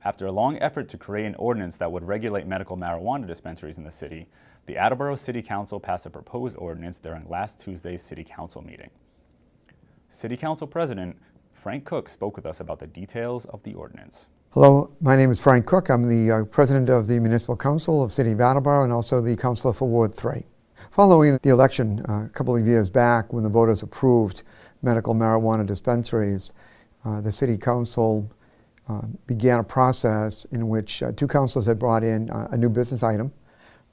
After a long effort to create an ordinance that would regulate medical marijuana dispensaries in the city, the Attleboro City Council passed a proposed ordinance during last Tuesday's City Council meeting. City Council President Frank Cook spoke with us about the details of the ordinance. Hello, my name is Frank Cook. I'm the President of the Municipal Council of City of Attleboro and also the Councilor for Ward 3. Following the election a couple of years back when the voters approved medical marijuana dispensaries, the City Council began a process in which two councilors had brought in a new business item,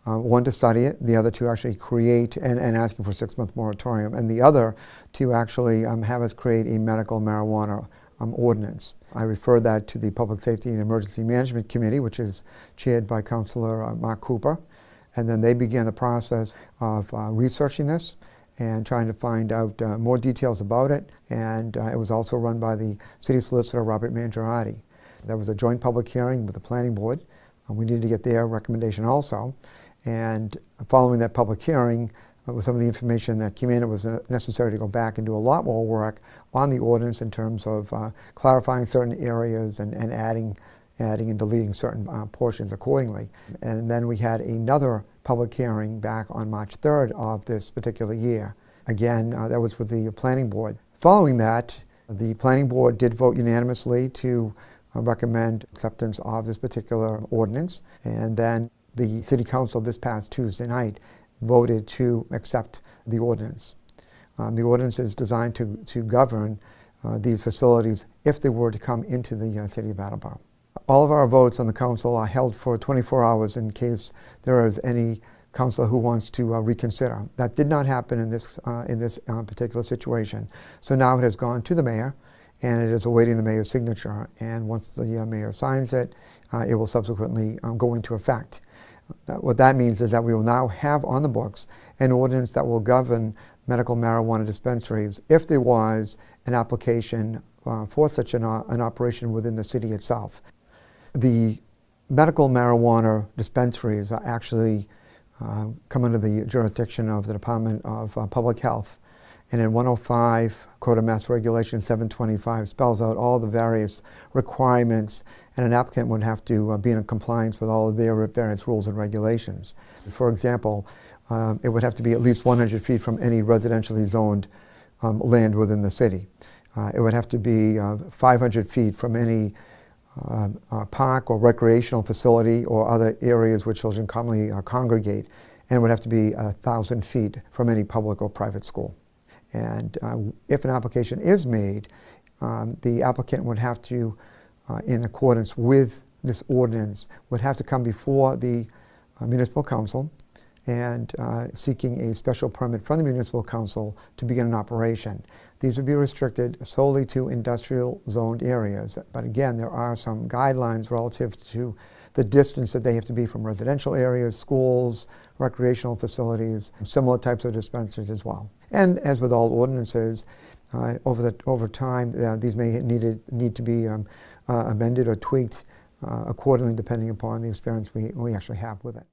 one to study it, the other to actually create and asking for a 6-month moratorium, and the other to actually have us create a medical marijuana ordinance. I referred that to the Public Safety and Emergency Management Committee, which is chaired by Councilor Mark Cooper, and then they began the process of researching this and trying to find out more details about it, and it was also run by the City Solicitor Robert Mangiarotti. There was a joint public hearing with the Planning Board. We needed to get their recommendation also, and following that public hearing, with some of the information that came in, it was necessary to go back and do a lot more work on the ordinance in terms of clarifying certain areas and adding and deleting certain portions accordingly. And then we had another public hearing back on March 3rd of this particular year. Again, that was with the Planning Board. Following that, the Planning Board did vote unanimously to recommend acceptance of this particular ordinance, and then the City Council this past Tuesday night voted to accept the ordinance. The ordinance is designed to govern these facilities if they were to come into the City of Attleboro. All of our votes on the council are held for 24 hours in case there is any councilor who wants to reconsider. That did not happen in this particular situation. So now it has gone to the mayor, and it is awaiting the mayor's signature. And once the mayor signs it, it will subsequently go into effect. What that means is that we will now have on the books an ordinance that will govern medical marijuana dispensaries if there was an application for such an operation within the city itself. The medical marijuana dispensaries are actually come under the jurisdiction of the Department of Public Health. And in 105 Code of Mass Regulation 725 spells out all the various requirements, and an applicant would have to be in compliance with all of their various rules and regulations. For example, it would have to be at least 100 feet from any residentially zoned land within the city. It would have to be 500 feet from any park or recreational facility or other areas where children commonly congregate, and it would have to be 1,000 feet from any public or private school. And if an application is made, the applicant would have to, in accordance with this ordinance, would have to come before the municipal council and seeking a special permit from the municipal council to begin an operation. These would be restricted solely to industrial zoned areas. But again, there are some guidelines relative to the distance that they have to be from residential areas, schools, recreational facilities, similar types of dispensaries as well. And as with all ordinances, over time, these may need to be amended or tweaked accordingly, depending upon the experience we actually have with it.